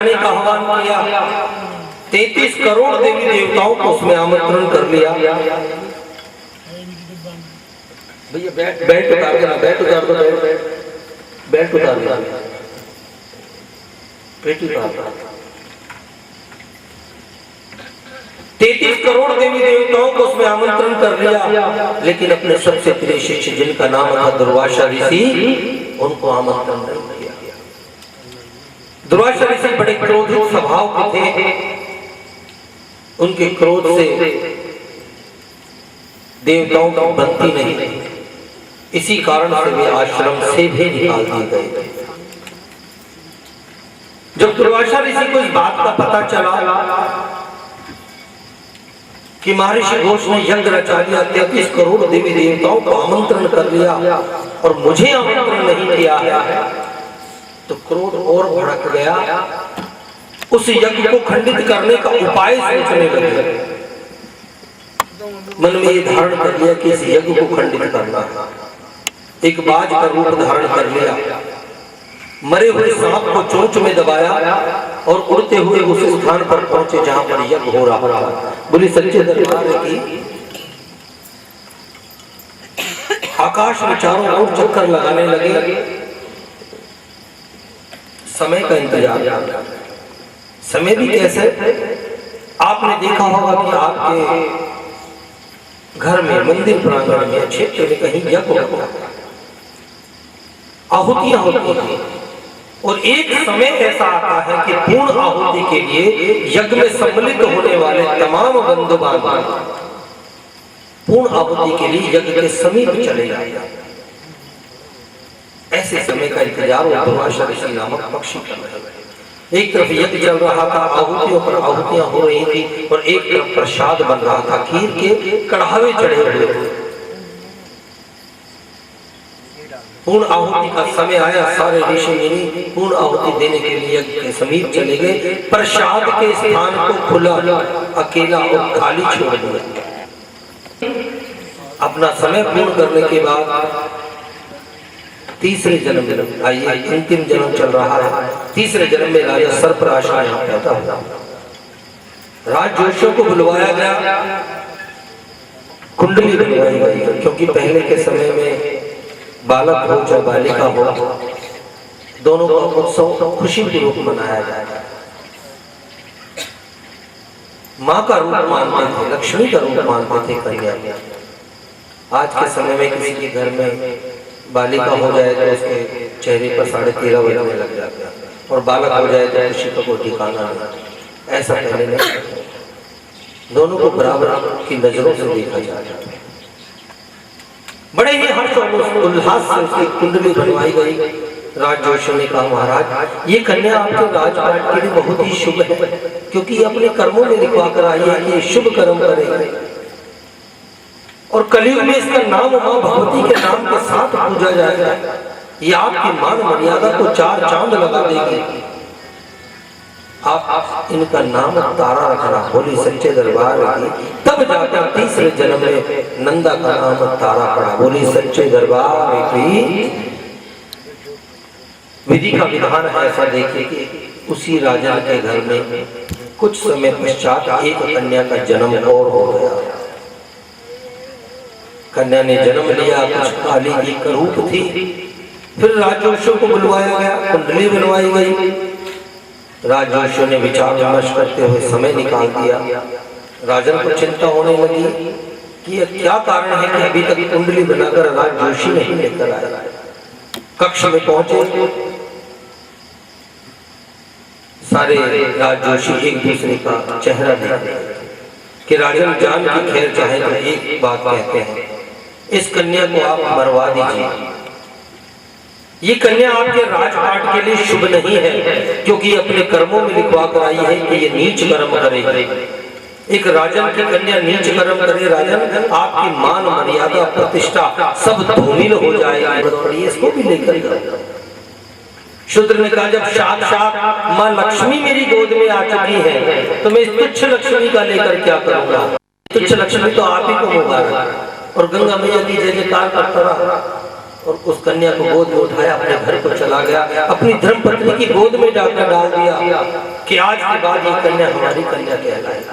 का आह्वान किया, 33 करोड़ देवी देवताओं को उसमें आमंत्रण कर लिया। भैया बेल्ट उतार देना, बेल्ट उतार दो, बेल्ट उतार दो, पेटी उतार दो। 33 करोड़ देवी देवताओं को उसमें आमंत्रण कर लिया, लेकिन अपने सबसे प्रिय शिष्य जिनका नाम था दुर्वासा ऋषि, उनको आमंत्रण नहीं किया। दुर्वासा ऋषि बड़े क्रोधित स्वभाव के थे। उनके क्रोध से देवताओं की बनती नहीं, इसी कारण से वे आश्रम से भी निकाल दिए गए। जब दुर्वासा ऋषि को इस बात का पता चला कि महर्षि घोष ने यज्ञ रचा लिया, 33 करोड़ देवी देवताओं को आमंत्रण कर लिया और मुझे आमंत्रण नहीं किया है, तो क्रोध और भड़क गया। उस यज्ञ को खंडित करने का उपाय सोचने लगे। मन में ये धारण कर लिया कि इस यज्ञ को खंडित करना। एक बाज का रूप धारण कर लिया, मरे हुए सांप को चोंच में दबाया और उड़ते हुए उस स्थान पर पहुंचे जहां पर यज्ञ हो रहा था। बोली सच्चे दरबार की। आकाश में चारों ओर चक्कर लगाने लगे। समय का इंतजार। समय भी कैसे? आपने देखा होगा कि आपके घर में, मंदिर प्रांगण में, क्षेत्र में कहीं यज्ञ होता है, आहुतियां होती हैं, और एक समय ऐसा आता है कि पूर्ण आहुति के लिए यज्ञ में सम्मिलित होने वाले तमाम बंधु बांधव पूर्ण आहुति के लिए यज्ञ के समीप चले जाते हैं। ऐसे समय का इंतजार दुर्वासा ऋषि नामक पक्षी कर रहे हैं। एक तरफ यज्ञ चल रहा था, आहुतियों पर आहुतियां हो रही थी, और एक तरफ प्रसाद बन रहा था, खीर के कढ़ावे चढ़े हुए थे। पूर्ण आहुति का समय आया, सारे ऋषि मुनि पूर्ण आहुति देने के लिए यज्ञ के समीप चले गए। प्रसाद के स्थान को खुला, अकेला और खाली छोड़ दिया। अपना समय पूर्ण करने के बाद तीसरे जन्म में, आइए अंतिम जन्म चल रहा है, तीसरे जन्म में राजा सर्पराज पैदा हुआ। राजजोशियों को बुलवाया गया, कुंडली बनवाई गई, क्योंकि पहले के समय में बालक हो चाहे बालिका हो, दोनों का उत्सव खुशी पूर्वक मनाया जाएगा। माँ का रूप मानते थे, लक्ष्मी का रूप मानते थे कन्या। आज के समय में किसी के घर में बालिका हो जाए तो उसके चेहरे पर 13.5 बजने लग जाता है, और बालक हो जाए तो खुशी का कोई ठिकाना नहीं। ऐसा पहले नहीं, दोनों को बराबर की नजरों से देखा जाता है। बड़े ही हर्ष और उल्लास से उसकी कुंडली बनवाई गई। राजजोशियों ने कहा, महाराज ये कन्या आपके राजपाट के लिए बहुत ही शुभ है, क्योंकि ये अपने कर्मों में लिखवा कर आई है कि शुभ कर्म करेगी, और कलयुग में इसका नाम मां भगवती के नाम के साथ पूजा जाएगा। ये आपकी मान मर्यादा को 4 चांद लगा देगी। आप इनका नाम तारा रखना। बोली सच्चे दरबार की। तब जाकर तीसरे जन्म में नंदा का नाम तारा पड़ा। बोली सच्चे दरबार की। विधि का विधान है ऐसा, देखिए कि उसी राजा के घर में कुछ समय पश्चात एक कन्या का जन्म और हो गया। कन्या ने जन्म लिया, कुछ काली की रूप थी। फिर राजजोशियों को बुलवाया गया, कुंडली बनवाई गई। राजजोशियों ने विचार विमर्श करते हुए समय निकाल दिया। राजन को चिंता होने लगी कि यह क्या कारण है कि अभी तक कुंडली बनाकर राजजोशी नहीं लेकर आया। कक्ष में पहुंचे, सारे राजजोशी एक दूसरे का चेहरा देख रहे कि राजन जान की खैर चाहे तो एक बात कहते हैं, इस कन्या को आप मरवा दीजिए। ये कन्या आपके राजपाट के लिए शुभ नहीं है, क्योंकि अपने कर्मों में लिखवा कर आई है कि ये नीच कर्म करेगी। एक राजन की कन्या नीच कर्म करे, राजन आपकी मान मर्यादा प्रतिष्ठा सब धूमिल हो जाएगी, इसको भी लेकर जाओ। शूद्र ने कहा, जब साक्षात माँ लक्ष्मी मेरी गोद में आ चुकी है तो मैं इस तुच्छ लक्ष्मी का लेकर क्या करूंगा। तुच्छ लक्ष्मी तो आप ही को मुबारक। और गंगा मैया की जय जयकार करता रहा। और उस कन्या को गोद में उठाया, अपने घर को चला गया, अपनी धर्म पत्नी की गोद में जाकर डाल दिया कि आज के बाद ये कन्या हमारी कन्या कहलाएगी,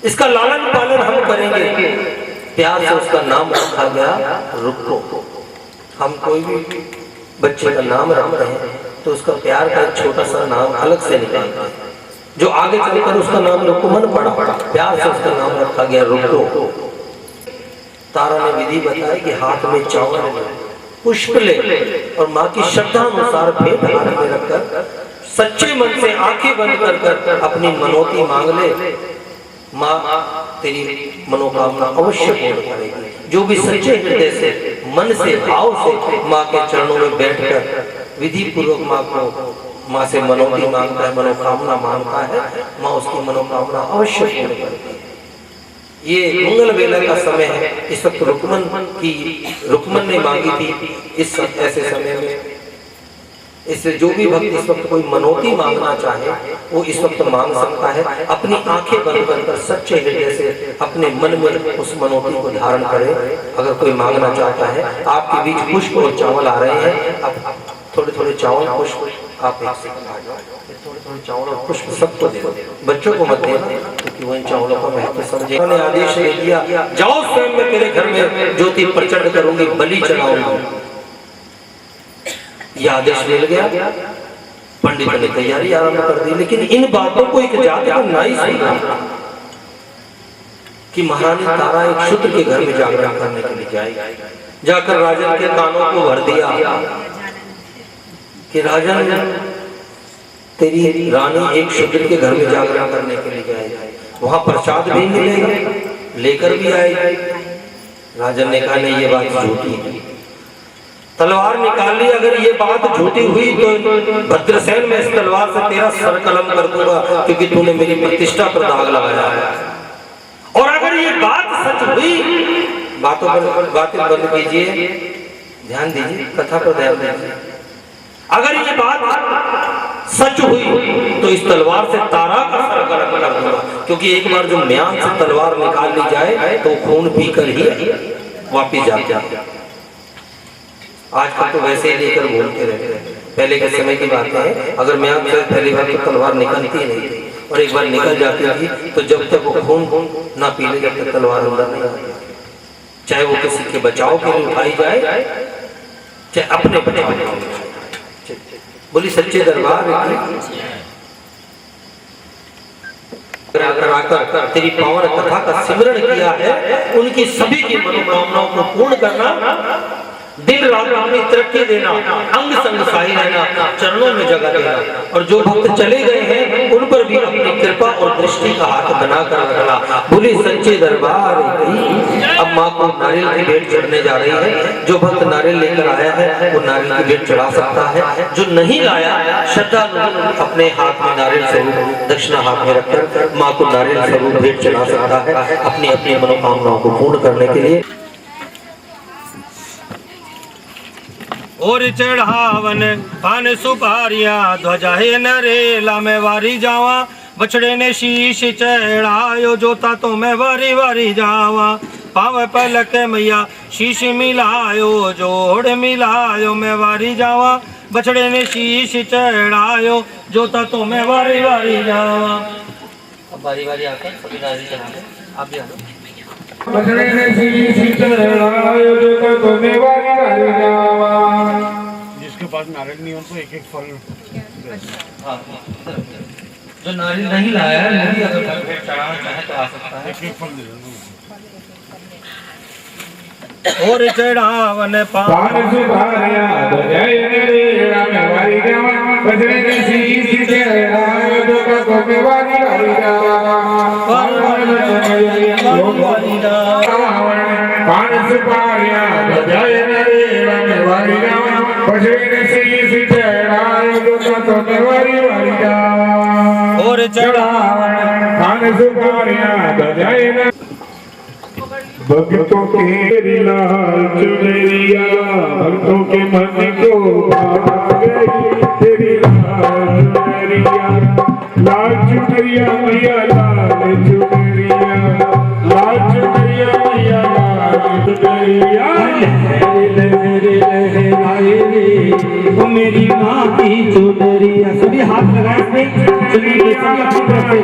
इसका लालन पालन हम करेंगे। प्यार से उसका नाम रखा गया रुक्को। हम कोई भी बच्चे का नाम रखते हैं तो उसका प्यार का एक छोटा सा नाम अलग से निकालते हैं, जो आगे चलकर उसका नाम रुक्मन पड़ा, प्यार से उसका नाम रखा गया रुक्को। तारा ने विधि बताई कि हाथ में चावल पुष्प ले और माँ की श्रद्धा अनुसार भेंट हाथ में रखकर सच्चे मन से आंखें बंद कर अपनी मनोती मांग ले, माँ तेरी मनोकामना अवश्य पूर्ण करेगी। जो भी सच्चे हृदय से, मन से, भाव से माँ के चरणों में बैठकर विधि पूर्वक माँ से मनोती मांगता है, मनोकामना मांगता है, माँ उसकी मनोकामना अवश्य पूर्ण करेगी। ये मंगल वेला का समय है। इस वक्त रुक्मन ने मांगी थी। इस ऐसे समय में इससे जो भी भक्त इस वक्त कोई मनोती मांगना चाहे वो इस वक्त मांग सकता है। अपनी आंखें बंद कर सच्चे हृदय से अपने मन में उस मनोती को धारण करे। अगर कोई मांगना चाहता है, आपके बीच पुष्प और चावल आ रहे हैं, अब थोड़े थोड़े चावल पुष्प आप एक सेकंड आ जाओ, थोड़े थोड़े चावल और पुष्प सबको दे दो, बच्चों को मत देना क्योंकि वो इन चावलों को महत्व समझे। उन्होंने आदेश दे दिया, जाओ स्वयं मैं तेरे घर में ज्योति प्रचंड करूंगी, बलि चढ़ाऊंगी। यह आदेश मिल गया। पंडित ने तैयारी आरंभ कर दी, लेकिन इन बातों को एक जाति को नहीं सुना कि महारानी तारा एक शूद्र के घर में जागरण करने के लिए जाएगी। जाकर राजन के कानों को भर दिया कि राजन तेरी रानी एक शूद्र के घर में जागरण करने के लिए जाएगी, वहां प्रसाद भी मिलेगा, लेकर भी आएगी। राजन ने कहा नहीं, ये बात झूठी है। तलवार निकाल ली, अगर ये बात झूठी हुई तो भद्रसेन में इस तलवार से तेरा सर कलम कर दूंगा, क्योंकि तूने मेरी प्रतिष्ठा पर दाग लगाया है। और अगर ये बात सच हुई, बातें बंद कीजिए, ध्यान दीजिए, कथा पर ध्यान दीजिए। अगर ये बात सच हुई तो इस तलवार से तारा का सर कलम कर दूंगा, क्योंकि एक बार जो म्यान से तलवार निकाल ली जाए तो खून पीकर ही वापिस जाते हैं। आजकल तो वैसे ही लेकर घूमते रहते हैं। पहले के समय की बातें हैं, अगर म्यान से पहली बार तो तलवार निकलती नहीं थी, और एक बार निकल जाती थी तो जब तक वो खून ना पी ले जब तक तलवार अंदर नहीं आती, चाहे वो किसी के बचाव के लिए उठाई जाए, चाहे अपने बचाव के लिए। बोली सच्चे दरबार आकर तेरी पावन कथा का सिमरण किया है, उनकी सभी की मनोकामनाओं को पूर्ण करना, दिन रात अपनी तरक्की देना, अंग संग सहाय रहना, चरणों में जगह देना, और जो भक्त चले गए हैं उन पर भी अपनी कृपा और दृष्टि का हाथ बनाकर रखना। बोली सच्चे दरबार की। अब माँ को नारियल की भेंट चढ़ने जा रही है। जो भक्त नारियल लेकर आया है वो नारियल की भेंट चढ़ा सकता है, जो नहीं लाया श्रद्धा अपने हाथ में नारियल स्वरूप दक्षिणा हाथ में रखकर माँ को नारियल स्वरूप भेंट चढ़ा सकता है अपनी अपनी मनोकामनाओं को पूर्ण करने के लिए। और चढ़ावन पान सुपारिया ध्वजा है नरेला में वारी जावा, बछड़े ने शीश चढ़ायो जोता तो मैं वारी वारी जावा। पाव पलक मैया शीश मिलायो जोड़ मिलायो मैं वारी जावा, बछड़े ने शीश चढ़ायो जोता तो मैं वारी वारी जावा। अब बारी बारी आकर सभी नारियल चढ़ाने, आप भी आ जाओ। बछड़े ने शीश चढ़ायो जोता तो मैं वारी वारी जावा। जिसके पास नारियल नहीं हो तो एक एक फल। जो नारियल नहीं लाया है नहीं, अगर भेंट चढ़ाना चाहे तो आ सकता है, एक एक फल दे दो। और चढ़ावन पान सुपारिया ध्वजा नरेला में वारी जावा, बछड़े ने शीश चढ़ायो जोता तो मैं वारी वारी जावा। पान सुपारिया ध्वजा नरेला में वारी जावा, बछड़े ने शीश चढ़ायो जोता तो मैं वारी वारी जावा। और चढ़ावन पान सुपारिया ध्वजा भक्तों के लाल चुनरिया, भक्तों के मन को भा गई तेरी लाल चुनरिया। लाल चुनरिया मैया लाल चुनरिया, लाल चुनरिया मैया लाल चुनरिया। मेरी माँ की चुनरिया। सभी हाथ लगाए इसमें, चुन्नी के सभी अपनी तरफ से।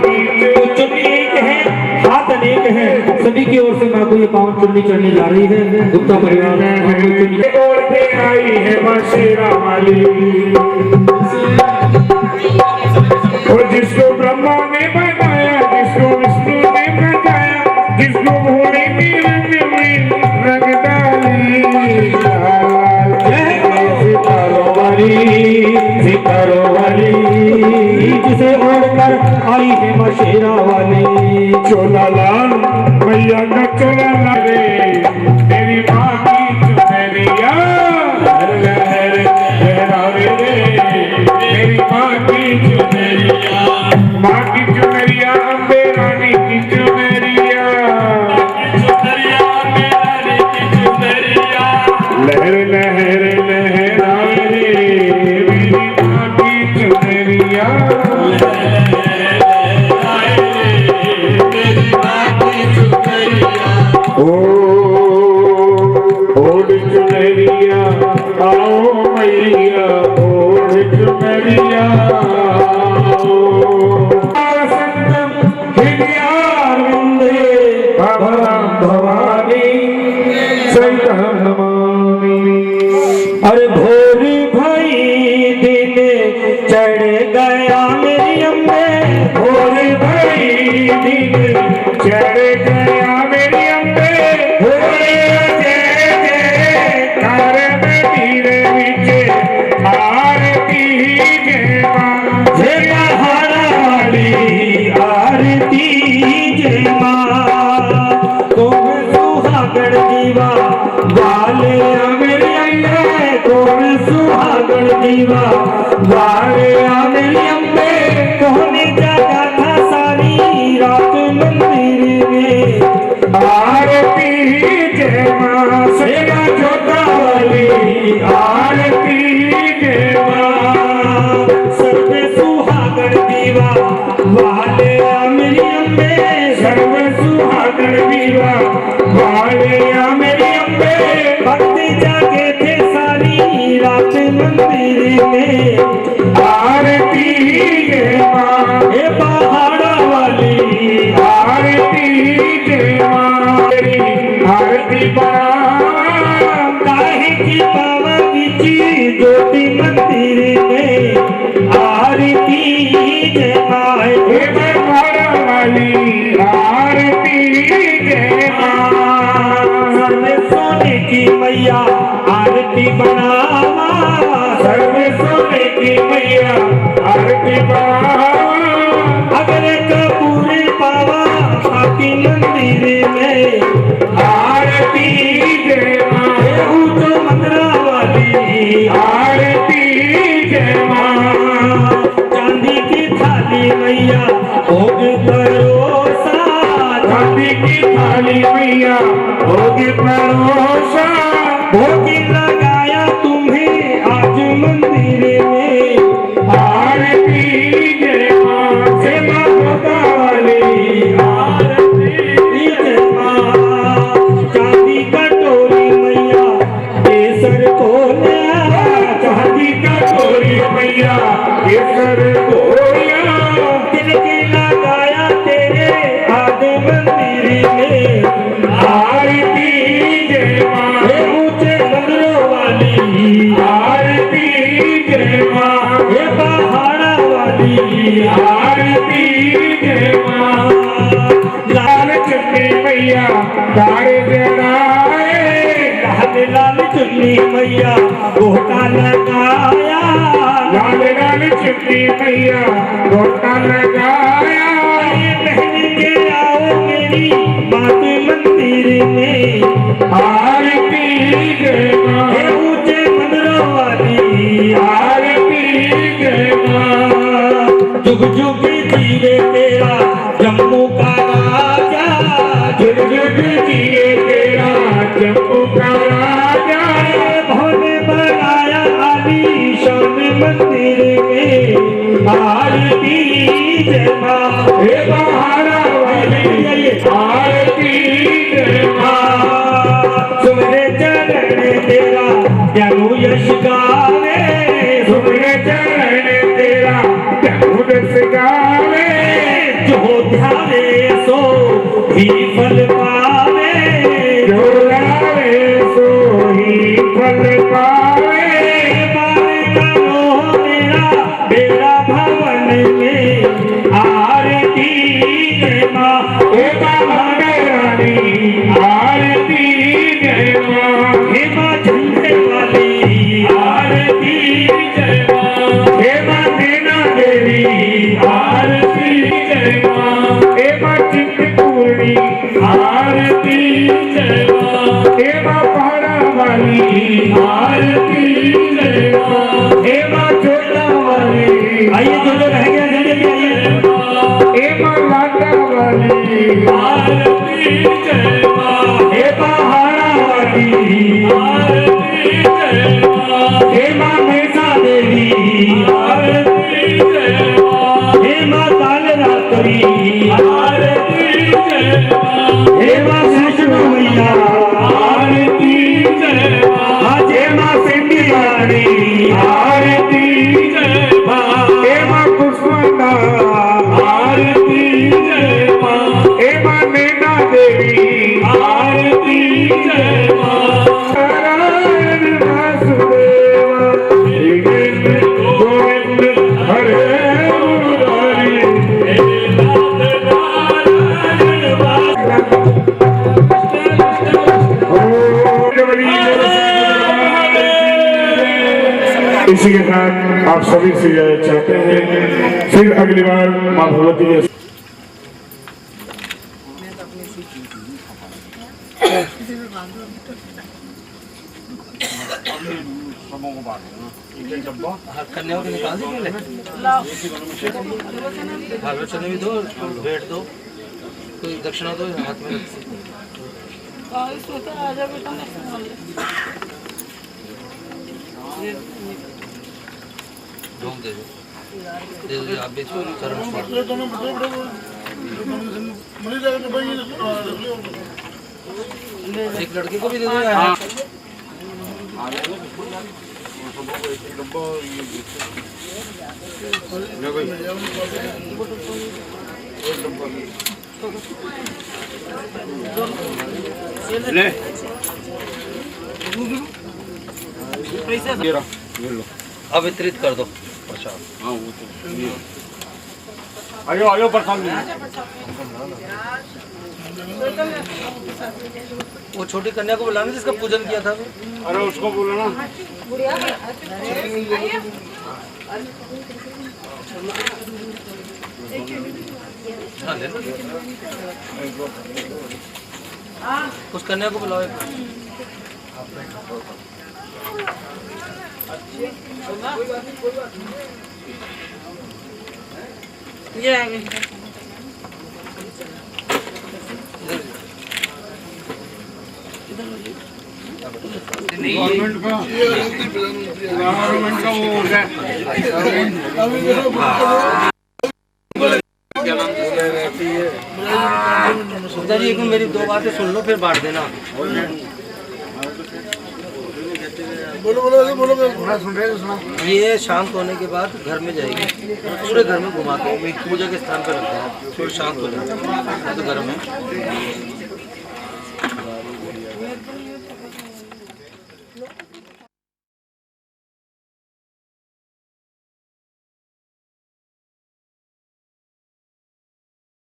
तो चुन्नी एक है, हाथ अनेक है, सभी की ओर से माँ को ये पावन चुन्नी चढ़ने जा रही है। गुप्ता परिवार ओर पे आई है माँ शेरा वाली, और जिसको ब्रह्मा ने बनाया, जिसको विष्णु ने बनाया, जिसको भोले ने रंग में रंग डाली। सितारों वाली, सितारों वाली, जिसे ओढ़कर आई है माँ शेरा वाली। चोला लाल मैया का चोला लाल रे, मेरी माँ की चुनरिया लहर लहर लहरावे रे, मेरी माँ की चुनरिया, माँ की चुनरिया अम्बे रानी की चुनरिया, अम्बे रानी की चुनरिया लहर लहर लहरावे रे, मेरी माँ की चुनरिया ओढ़ चुनरिया आओ मैया, ओढ़ चुनरिया संतम हृदयारविंदे भवानी सहितं नमामि। अरे भोर भाई दिन चढ़ गया मेरी अम्बे, भोर भई दिन चढ़ गया मेरी अम्बे, भोरे जय जयकार मंदिर विच आरती जय माँ, जय पहाड़ा वाली आरती जय माँ। कौन सुहागण दीवा वाले मेरी अम्बे, कौन सुहागण दीवा वाले मेरी अम्बे। कौन जगा था सारी रात मंदिर में, आरती जय माँ, सेवा जोता वाली आरती जय माँ, सर्व सुहागण दीवा वाले मेरी अम्बे, सर्व सुहागण दीवा वाले मेरी अम्बे। भक्त जागे थे सारी रात मंदिर में, आरती जय माँ, हे पहाड़ा वाली आरती जय माँ, तेरी आरती बना काहे की पावन की ज्योति मंदिर में, आरती जय माँ। हे पहाड़ा वाली आरती जय माँ, सर्व सोने की मैया आरती बनावा, सर्व सोने की मैया आरती बना। अगर कपूर पावा आती मंदिर में, आरती जय माँ, तो मंदरा वाली आरती जय माँ, चांदी की थाली मैया भोग परोसा, चांदी की थाली मैया भोग परोसा, भोग लगाया तुम्हें आज मंदिर में, आरती जय माँ, सेवा जोता वाली आरती जय माँ। चांदी कटोरी मैया केसर को नया, चांदी का गोरी मैया केसर गोरिया, तिलक लगाया तेरे आदि मंदिर में, आरती जय माँ, हे ऊंचे मंदिरों वाली आरती जय माँ, हे पहाड़ा वाली आरती जय माँ, लाल चुन्नी मैया तारे जड़ाए, लाल लाल चुन्नी मैया गोटा लगाया, लाल लाल चुन्नी मैया गोटा लगाया, ये पहन के आओ मेरी बात मंदिर में, आरती जय माँ, हे ऊंचे मंदिरों वाली आरती जय माँ, जुग जुग जीवे तेरा जम्मू का राजा, जुग जुग जिए तेरा जम्मू का राजा, भोले बनाया आलीशान मंदिर में, आरती जय माँ। हे पहाड़ा वाली आरती जय माँ, सुमरे चरण तेरा ज्ञानु यश गावे, में आरती जय माँ हे माँ महारानी आरती जय माँ हे माँ झंडे वाली आरती जय माँ हे माँ नैना देवी आरती जय माँ हे माँ चिंतपूर्णी आरती जय माँ हे माँ पहाड़ा वाली आरती जय माँ हे माँ छोटा वाली आइए जो रह गया जल्दी आइए हे माँ लाटा वाली आरती जय माँ हे पहाड़ा वाली आरती जय माँ हे माँ मैसा देवी आरती जय माँ हे माँ काल रात्रि आरती जय माँ हे माँ वैष्णो मैया आरती जय माँ हे माँ सिंधी वाली आरती जय माँ हे माँ कुष्मांडा आरती जय माँ हे माँ नैना देवी आरती जय माँ नारायण वासुदेव गोविंद हरे मुरारी हे नाथ नारायण इसी के साथ आप सभी से यह चाहते हैं फिर अगली बार माँ भगवती के कन्याओं को निकाल दीजिए हालो चने भी दो बैठ दो कोई दक्षिणा दो हाथ में दे दो आप भी चरण एक लड़के को भी दे दो यार ले अब वितरित कर दो हाँ वो तो आयो आयो प्रसाद वो छोटी कन्या को बुलाना जिसका पूजन किया था अरे उसको बोलो ना हाँ, ले लो। उस कन्या को बुलाओ ये आ गई गवर्नमेंट का वो हो गया सुधा जी एक मिनट मेरी दो बातें सुन लो फिर बांट देना बोलो ये शांत होने के बाद घर में जाएगी पूरे घर में घुमा के पूजा के स्थान पर रखते हैं थोड़ा शांत हो जाए तो घर में